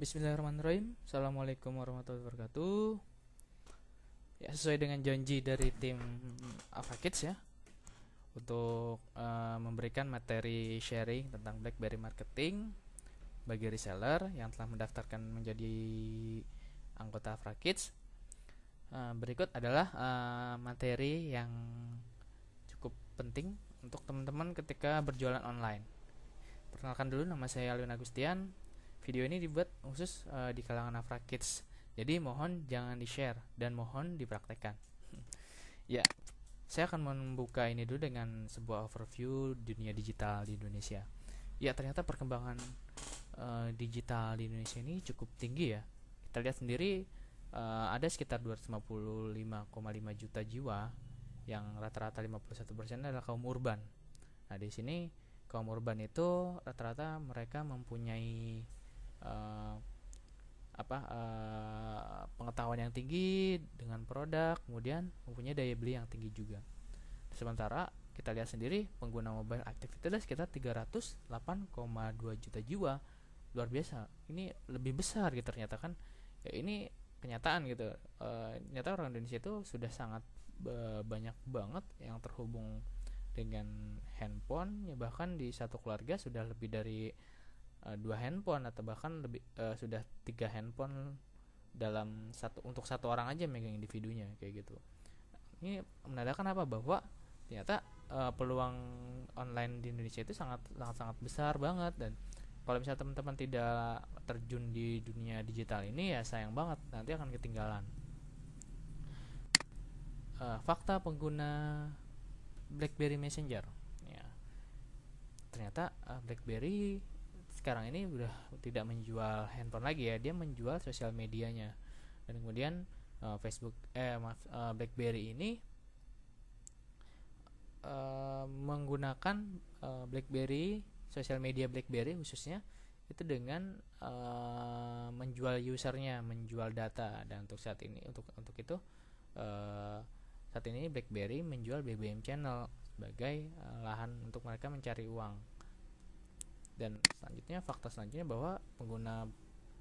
Bismillahirrahmanirrahim. Assalamualaikum warahmatullahi wabarakatuh. Ya, sesuai dengan janji dari tim Avakids ya, untuk memberikan materi sharing tentang BlackBerry marketing bagi reseller yang telah mendaftarkan menjadi anggota Avakids. Berikut adalah materi yang cukup penting untuk teman-teman ketika berjualan online. Perkenalkan dulu, nama saya Alwin Agustian. Video ini dibuat khusus di kalangan Avakids. Jadi mohon jangan di-share dan mohon dipraktekkan. Ya, saya akan membuka ini dulu dengan sebuah overview dunia digital di Indonesia. Ya, ternyata perkembangan digital di Indonesia ini cukup tinggi ya. Kita lihat sendiri ada sekitar 255,5 juta jiwa yang rata-rata 51% adalah kaum urban. Nah, di sini kaum urban itu rata-rata mereka mempunyai pengetahuan yang tinggi dengan produk, kemudian mempunyai daya beli yang tinggi juga. Sementara kita lihat sendiri pengguna mobile aktif itu adalah sekitar 308,2 juta jiwa. Luar biasa, ini lebih besar gitu ternyata kan ya, ini kenyataan gitu. Ternyata orang Indonesia itu sudah sangat banyak banget yang terhubung dengan handphone ya, bahkan di satu keluarga sudah lebih dari 2 handphone atau bahkan lebih sudah 3 handphone dalam untuk satu orang aja megang individunya kayak gitu. Ini menandakan apa? Bahwa ternyata peluang online di Indonesia itu sangat besar banget, dan kalau misalnya teman-teman tidak terjun di dunia digital ini ya sayang banget, nanti akan ketinggalan. Fakta pengguna BlackBerry Messenger ya, ternyata BlackBerry sekarang ini udah tidak menjual handphone lagi ya, dia menjual sosial medianya. Dan kemudian BlackBerry ini menggunakan BlackBerry, sosial media BlackBerry khususnya itu dengan menjual usernya, menjual data. Dan untuk saat ini untuk itu saat ini BlackBerry menjual BBM channel sebagai lahan untuk mereka mencari uang. Dan fakta selanjutnya bahwa pengguna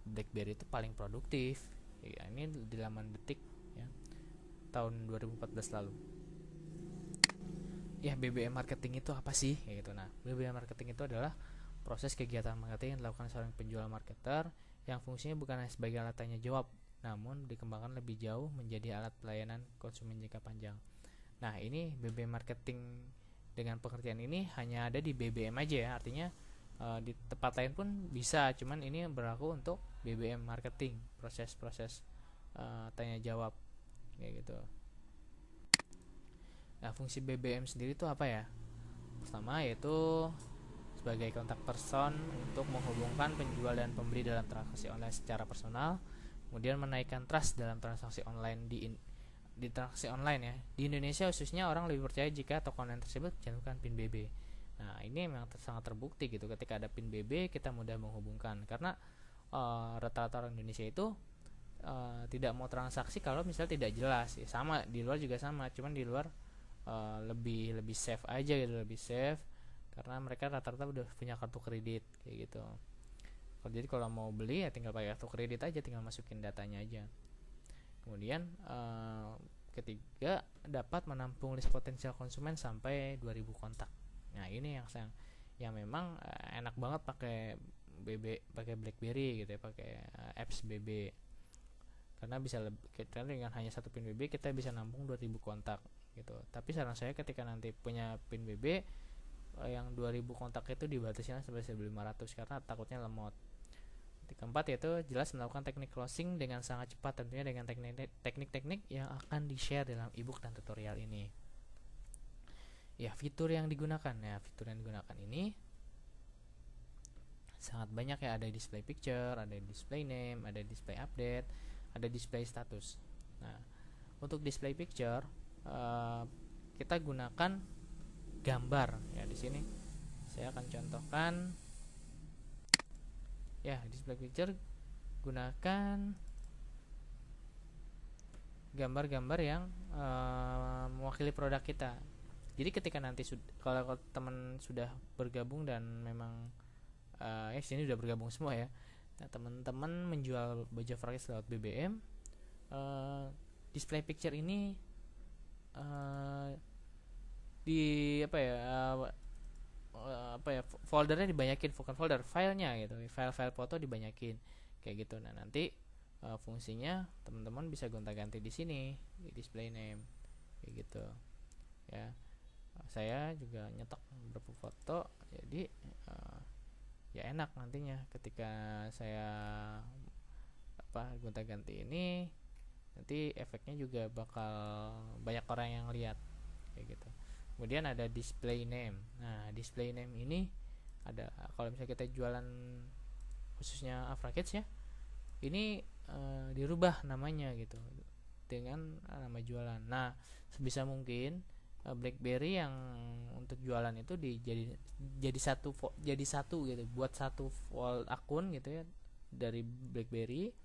BlackBerry itu paling produktif ya, ini di laman Detik ya, tahun 2014 lalu. Ya, BBM marketing itu apa sih ya gitu. Nah, BBM marketing itu adalah proses kegiatan marketing yang dilakukan seorang penjual marketer yang fungsinya bukan hanya sebagai alat tanya jawab, namun dikembangkan lebih jauh menjadi alat pelayanan konsumen jangka panjang. Nah, ini BBM marketing dengan pengertian ini hanya ada di BBM aja ya, artinya di tempat lain pun bisa, cuman ini berlaku untuk BBM marketing, proses-proses tanya jawab kayak gitu. Nah, fungsi BBM sendiri itu apa ya? Pertama yaitu sebagai kontak person untuk menghubungkan penjual dan pembeli dalam transaksi online secara personal, kemudian menaikkan trust dalam transaksi online di transaksi online ya. Di Indonesia khususnya orang lebih percaya jika toko online tersebut mencantumkan PIN BB. Nah, ini memang sangat terbukti gitu, ketika ada PIN BB kita mudah menghubungkan, karena rata-rata orang Indonesia itu tidak mau transaksi kalau misalnya tidak jelas ya. Sama di luar juga sama, cuman di luar lebih safe aja gitu, lebih safe karena mereka rata-rata udah punya kartu kredit kayak gitu. Jadi kalau mau beli ya tinggal pakai kartu kredit aja, tinggal masukin datanya aja. Kemudian ketiga, dapat menampung list potensial konsumen sampai 2000 kontak. Nah, ini yang memang enak banget pakai BlackBerry gitu ya, pakai apps BB, karena kita dengan hanya satu PIN BB kita bisa nampung 2000 kontak gitu. Tapi saran saya ketika nanti punya PIN BB yang 2000 kontak itu dibatasinya sampai 1500 karena takutnya lemot. Keempat yaitu jelas melakukan teknik closing dengan sangat cepat, tentunya dengan teknik-teknik yang akan di-share dalam ebook dan tutorial ini. Ya, fitur yang digunakan ini sangat banyak ya, ada display picture, ada display name, ada display update, ada display status. Nah, untuk display picture kita gunakan gambar ya. Di sini saya akan contohkan ya, display picture gunakan gambar-gambar yang mewakili produk kita. Jadi ketika nanti kalau teman sudah bergabung dan memang sini sudah bergabung semua ya. Nah, teman-teman menjual baju Fragrance lewat BBM, display picture ini di apa ya foldernya dibanyakin, bukan folder, filenya gitu, file-file foto dibanyakin kayak gitu. Nah nanti fungsinya teman-teman bisa gonta-ganti di sini di display name kayak gitu ya. Saya juga nyetok beberapa foto, jadi ya enak nantinya ketika saya gonta-ganti ini, nanti efeknya juga bakal banyak orang yang lihat kayak gitu. Kemudian ada display name. Nah display name ini ada kalau misalnya kita jualan khususnya Afrakids ya, ini dirubah namanya gitu dengan nama jualan. Nah sebisa mungkin BlackBerry yang untuk jualan itu jadi satu gitu, buat satu akun gitu ya dari BlackBerry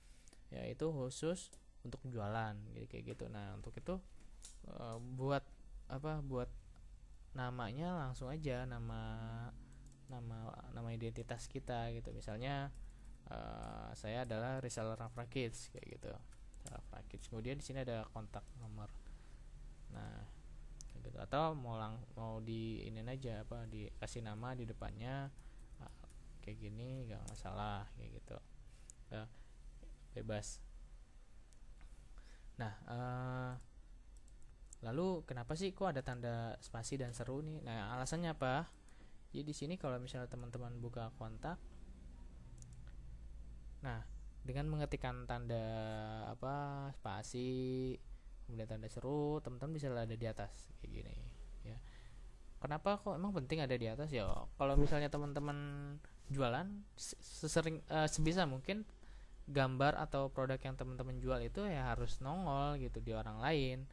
ya, itu khusus untuk jualan gitu, kayak gitu. Nah untuk itu buat namanya langsung aja nama identitas kita gitu. Misalnya saya adalah reseller Afrakids kayak gitu, Afrakids. Kemudian di sini ada kontak nomor. Nah gitu. Atau mau di ini aja dikasih nama di depannya kayak gini, gak masalah kayak gitu ya, bebas. Nah lalu kenapa sih kok ada tanda spasi dan seru nih? Nah alasannya apa? Jadi di sini kalau misalnya teman-teman buka kontak, nah dengan mengetikkan tanda spasi kemudian tanda seru, teman-teman bisa ada di atas kayak gini ya. Kenapa kok emang penting ada di atas ya? Kalau misalnya teman-teman jualan, sebisa mungkin gambar atau produk yang teman-teman jual itu ya harus nongol gitu di orang lain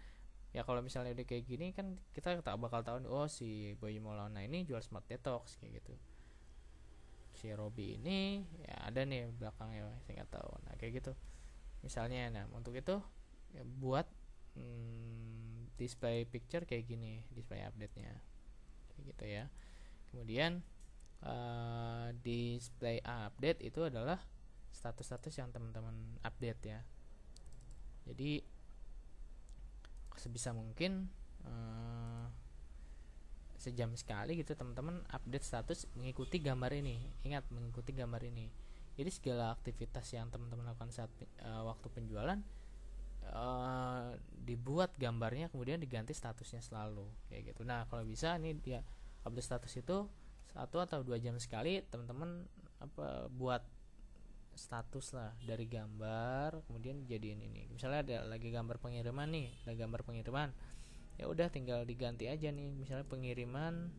ya. Kalau misalnya udah kayak gini kan kita tak bakal tahu oh si Boy Maulana ini jual Smart Detox kayak gitu, si Robby ini ya ada nih belakangnya saya nggak tahu. Nah kayak gitu misalnya. Nah untuk itu ya, buat display picture kayak gini, display update nya kayak gitu ya. Kemudian display update itu adalah status-status yang teman-teman update ya. Jadi sebisa mungkin sejam sekali gitu teman-teman update status mengikuti gambar ini. Ingat, mengikuti gambar ini. Jadi segala aktivitas yang teman-teman lakukan saat waktu penjualan dibuat gambarnya, kemudian diganti statusnya selalu kayak gitu. Nah kalau bisa nih dia update status itu 1 atau 2 jam sekali teman-teman buat status lah dari gambar, kemudian jadiin ini. Misalnya ada lagi gambar pengiriman nih, ada gambar pengiriman, ya udah tinggal diganti aja nih. Misalnya pengiriman,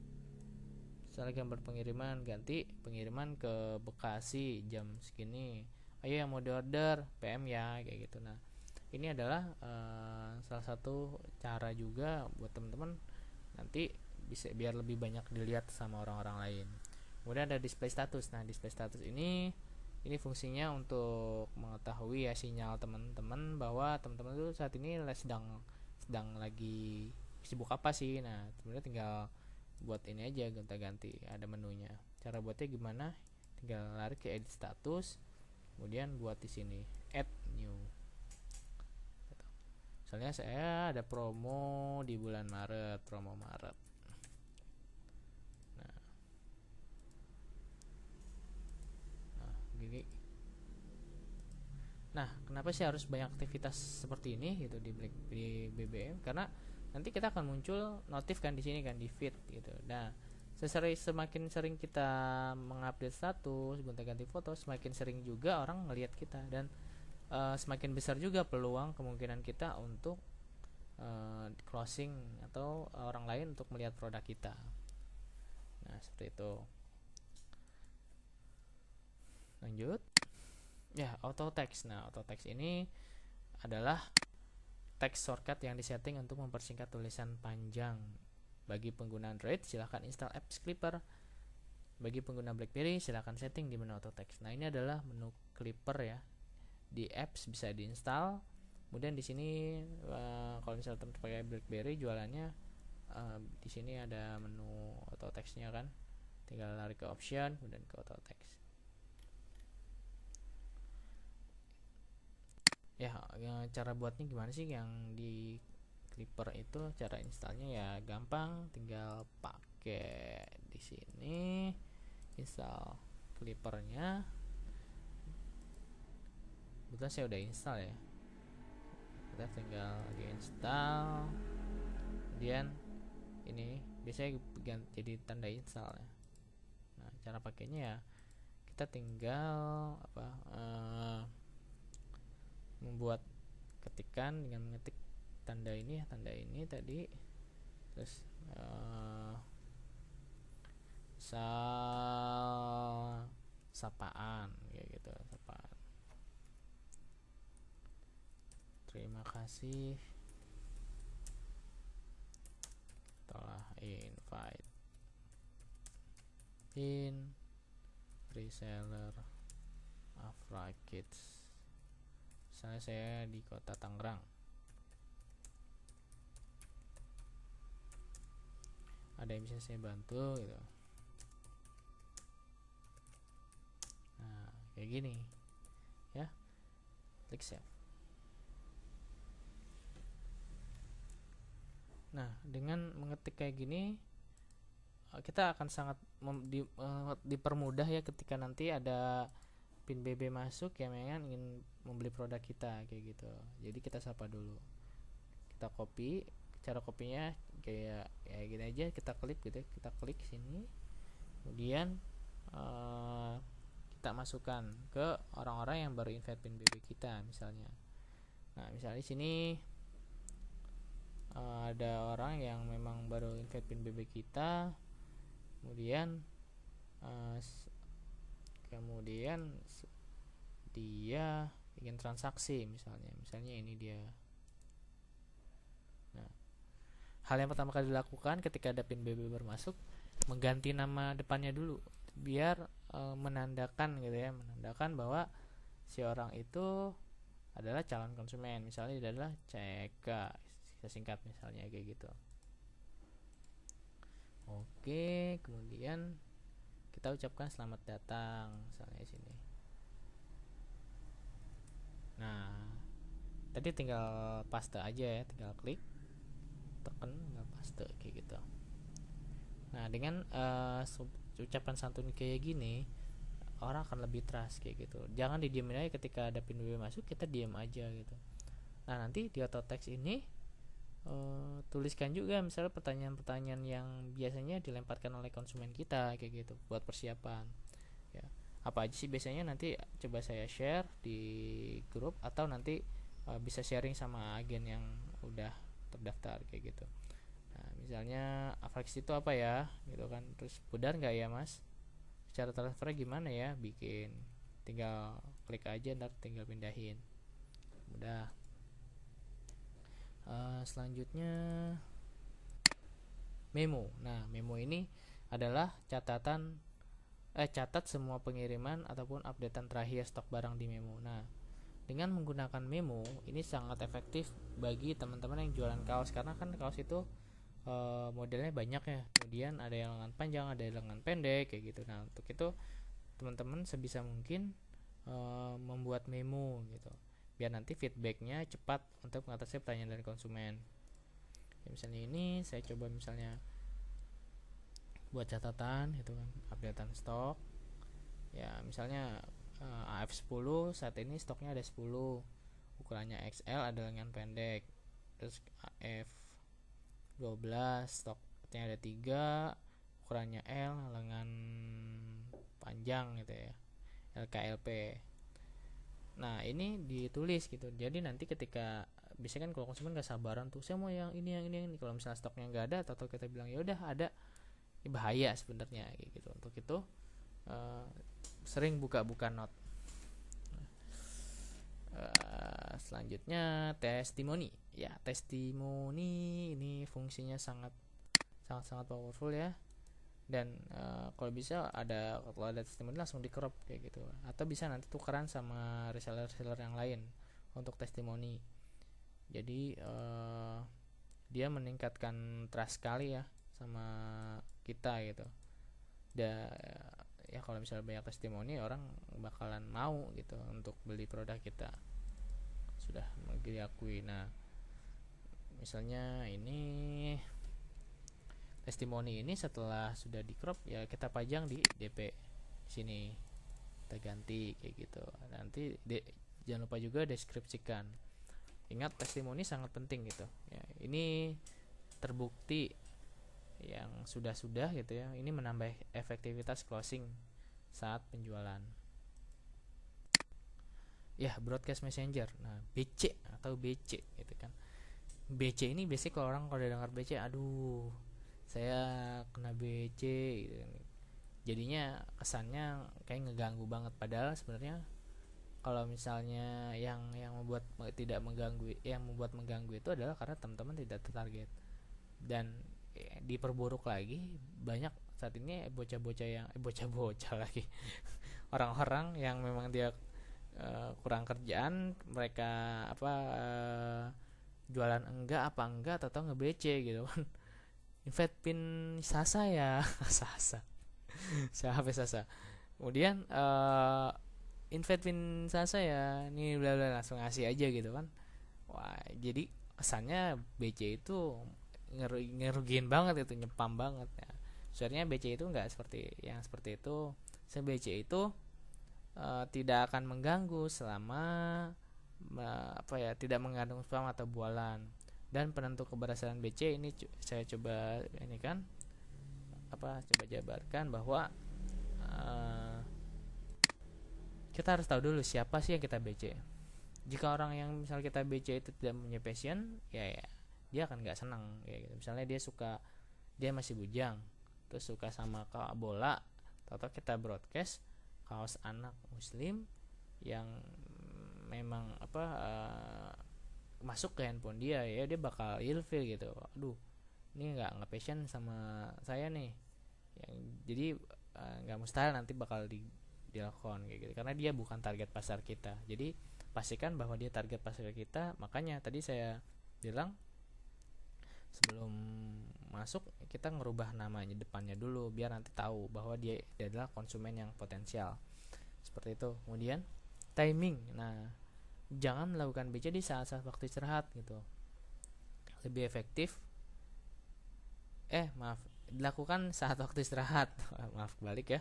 misalnya gambar pengiriman, ganti pengiriman ke Bekasi jam segini, ayo yang mau diorder PM ya kayak gitu. Nah ini adalah salah satu cara juga buat teman-teman nanti bisa biar lebih banyak dilihat sama orang-orang lain. Kemudian ada display status. Nah display status ini fungsinya untuk mengetahui ya sinyal teman-teman bahwa teman-teman itu saat ini sedang lagi sibuk apa sih. Nah sebenarnya tinggal buat ini aja, gonta-ganti, ada menunya. Cara buatnya gimana? Tinggal lari ke edit status, kemudian buat di sini add new. Misalnya saya ada promo di bulan Maret, promo Maret. Gini. Nah, kenapa sih harus banyak aktivitas seperti ini gitu di BBM? Karena nanti kita akan muncul notif kan di sini kan, di feed gitu. Nah, semakin sering kita mengupdate status, gonta-ganti foto, semakin sering juga orang ngelihat kita, dan semakin besar juga peluang kemungkinan kita untuk closing atau orang lain untuk melihat produk kita. Nah, seperti itu. Lanjut ya, auto text. Nah auto text ini adalah text shortcut yang disetting untuk mempersingkat tulisan panjang. Bagi pengguna Android silahkan install apps Clipper. Bagi pengguna BlackBerry silahkan setting di menu auto text. Nah ini adalah menu Clipper ya, di apps bisa diinstal. Kemudian di sini kalau misalnya teman pakai BlackBerry jualannya di sini ada menu auto textnya kan, tinggal lari ke option kemudian ke auto text. cara buatnya gimana sih yang di Clipper itu? Cara installnya ya gampang, tinggal pakai di sini install Clippernya. Kebetulan saya udah install ya, kita tinggal lagi install, kemudian ini biasanya jadi tanda install ya. Nah, cara pakainya ya kita tinggal membuat ketikan dengan mengetik tanda ini tadi, terus sapaan kayak gitu, sapaan. Terima kasih telah invite in reseller Afra Kids. Misalnya saya di kota Tangerang, ada yang bisa saya bantu gitu. Nah, kayak gini ya, klik save. Nah, dengan mengetik kayak gini kita akan sangat dipermudah ya ketika nanti ada pin BB masuk ya, memang ingin membeli produk kita kayak gitu. Jadi kita sapa dulu, kita copy. Cara kopinya kayak gini aja, kita klik gitu ya, kita klik sini, kemudian kita masukkan ke orang-orang yang baru invite pin BB kita misalnya. Nah, misalnya di sini ada orang yang memang baru invite pin BB kita, kemudian dia ingin transaksi misalnya ini dia. Nah, hal yang pertama kali dilakukan ketika ada pin BB bermasuk, mengganti nama depannya dulu biar menandakan gitu ya, menandakan bahwa si orang itu adalah calon konsumen. Misalnya dia adalah CK, kita singkat misalnya kayak gitu. Oke, kemudian kita ucapkan selamat datang misalnya di sini. Nah, tadi tinggal paste aja ya, tinggal klik, tekan, tinggal paste kayak gitu. Nah, dengan ucapan santun kayak gini, orang akan lebih trust kayak gitu. Jangan didiemin aja ketika ada pin BB masuk, kita diam aja gitu. Nah, nanti di auto text ini tuliskan juga misalnya pertanyaan-pertanyaan yang biasanya dilemparkan oleh konsumen kita kayak gitu buat persiapan ya. Apa aja sih biasanya, nanti coba saya share di grup atau nanti bisa sharing sama agen yang udah terdaftar kayak gitu. Nah, misalnya Aflex itu apa ya gitu kan, terus pudar nggak ya mas, cara transfernya gimana ya, bikin tinggal klik aja, ntar tinggal pindahin, mudah. Selanjutnya memo. Nah, memo ini adalah catat semua pengiriman ataupun updatean terakhir stok barang di memo. Nah, dengan menggunakan memo ini sangat efektif bagi teman-teman yang jualan kaos, karena kan kaos itu modelnya banyak ya. Kemudian ada yang lengan panjang, ada yang lengan pendek kayak gitu. Nah, untuk itu teman-teman sebisa mungkin membuat memo gitu, biar nanti feedbacknya cepat untuk mengatasi pertanyaan dari konsumen ya. Misalnya ini saya coba misalnya buat catatan gitu kan, updatean stok ya, misalnya AF10 saat ini stoknya ada 10, ukurannya XL, ada lengan pendek. Terus AF12 stoknya ada 3, ukurannya L, lengan panjang gitu ya, LKLP. Nah, ini ditulis gitu. Jadi nanti ketika biasanya kan kalau konsumen gak sabaran tuh, saya mau yang ini. Kalau misalnya stoknya nggak ada atau kita bilang ya udah ada, ini bahaya sebenarnya gitu. Untuk itu sering buka-buka not. Selanjutnya testimoni. Ya, testimoni ini fungsinya sangat powerful ya. Dan kalau bisa kalau ada testimoni langsung di crop kayak gitu, atau bisa nanti tukeran sama reseller yang lain untuk testimoni. Jadi dia meningkatkan trust sekali ya sama kita gitu. Ya kalau misalnya banyak testimoni, orang bakalan mau gitu untuk beli produk kita. sudah diakui. Nah, misalnya ini testimoni ini setelah sudah di crop ya kita pajang di DP sini, kita ganti kayak gitu. Nanti jangan lupa juga deskripsikan. Ingat, testimoni sangat penting gitu ya. Ini terbukti yang sudah gitu ya, ini menambah efektivitas closing saat penjualan. Ya, broadcast messenger. Nah, BC atau BC gitu kan. BC ini biasanya kalau orang kalau dengar BC, aduh, saya kena BC gitu. Jadinya kesannya kayak ngeganggu banget, padahal sebenarnya kalau misalnya yang membuat tidak mengganggu, yang membuat mengganggu itu adalah karena teman-teman tidak tertarget. Dan diperburuk lagi, banyak saat ini bocah-bocah yang bocah-bocah lagi orang-orang yang memang dia kurang kerjaan, mereka jualan enggak atau nge-BC gitu kan. Invite pin Sasa ya. Sasa siapa Sasa, kemudian invite pin Sasa ya, nih bla bla, langsung ngasih aja gitu kan. Wah, jadi kesannya BC itu ngerugiin banget, itu nyepam banget ya. Sebenarnya BC itu nggak seperti itu. BC itu tidak akan mengganggu selama tidak mengandung spam atau bualan. Dan penentu keberhasilan BC ini saya coba ini kan coba jabarkan bahwa kita harus tahu dulu siapa sih yang kita BC. Jika orang yang misal kita BC itu tidak punya passion, ya dia akan nggak senang kayak gitu. Misalnya dia masih bujang, terus suka sama bola, atau kita broadcast kaos anak muslim yang memang masuk ke handphone dia, ya dia bakal ilfil gitu. Aduh, ini nggak passion sama saya nih, jadi nggak mustahil nanti bakal dilakukan kayak gitu, karena dia bukan target pasar kita. Jadi pastikan bahwa dia target pasar kita. Makanya tadi saya bilang sebelum masuk kita ngerubah namanya depannya dulu, biar nanti tahu bahwa dia adalah konsumen yang potensial, seperti itu. Kemudian timing. Nah, jangan melakukan BC di saat-saat waktu istirahat gitu. Lebih efektif dilakukan saat waktu istirahat. Maaf, kebalik ya.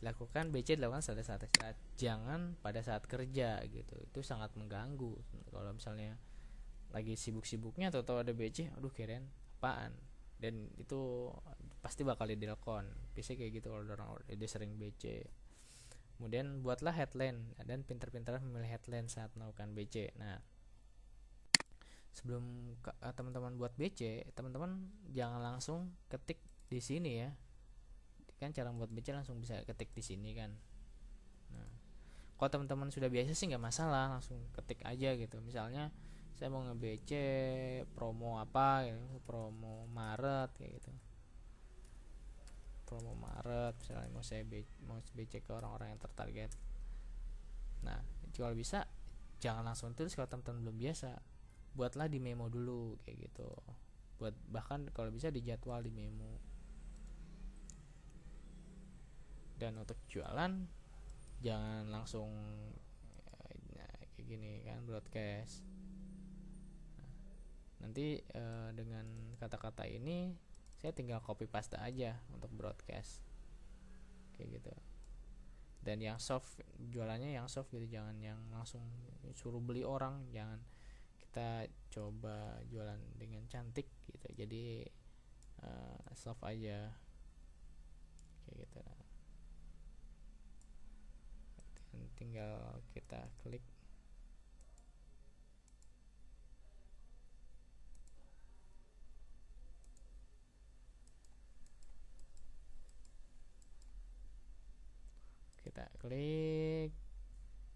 Dilakukan saat istirahat, jangan pada saat kerja gitu. Itu sangat mengganggu. Kalau misalnya lagi sibuk-sibuknya atau ada BC, aduh keren apaan, dan itu pasti bakal dilakukan. Biasanya kayak gitu kalau orang dia sering BC. Kemudian buatlah headline dan pintar-pintar memilih headline saat melakukan BC. Nah, sebelum teman-teman buat BC, teman-teman jangan langsung ketik di sini ya. Kan cara buat BC langsung bisa ketik di sini kan. Nah, kalau teman-teman sudah biasa sih nggak masalah, langsung ketik aja gitu. Misalnya saya mau nge-BC promo apa gitu, promo Maret kayak gitu. Promo Maret misalnya mau BC ke orang-orang yang tertarget. Nah, kalau bisa jangan langsung tulis kalau teman-teman belum biasa. Buatlah di memo dulu kayak gitu. Bahkan kalau bisa dijadwal di memo. Dan untuk jualan jangan langsung kayak gini kan, broadcast. Nanti dengan kata-kata ini saya tinggal copy paste aja untuk broadcast kayak gitu. Dan yang soft, jualannya yang soft gitu, jangan yang langsung suruh beli orang. Jangan, kita coba jualan dengan cantik gitu. Jadi soft aja kayak gitu. Tinggal kita klik. Kita klik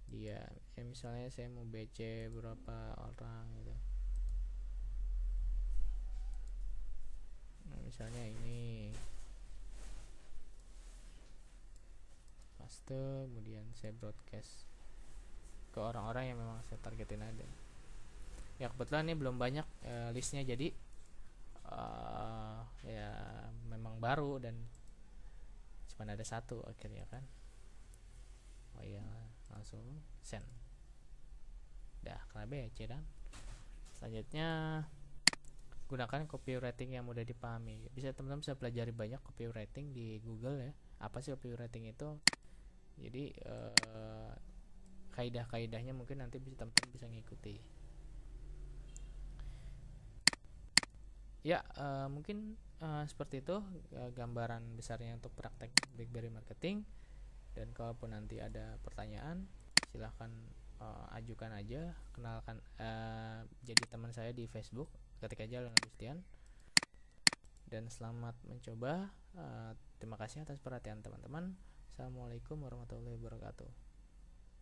dia ya, misalnya saya mau BC berapa orang gitu. Nah, misalnya ini paste, kemudian saya broadcast ke orang-orang yang memang saya targetin ada. Ya kebetulan ini belum banyak listnya, jadi ya memang baru dan cuma ada satu akhirnya kan. Oh iya, langsung send. Dah, karena B ya C dan. Selanjutnya gunakan copywriting yang mudah dipahami. Teman-teman bisa pelajari banyak copywriting di Google ya. Apa sih copywriting itu? Jadi kaidah-kaidahnya mungkin nanti teman-teman bisa ngikuti. Ya, mungkin seperti itu gambaran besarnya untuk praktek BlackBerry marketing. Dan kalaupun nanti ada pertanyaan, silahkan ajukan aja, kenalkan jadi teman saya di Facebook, ketik aja Leonard Agustian. Dan selamat mencoba. Terima kasih atas perhatian teman-teman. Assalamualaikum warahmatullahi wabarakatuh.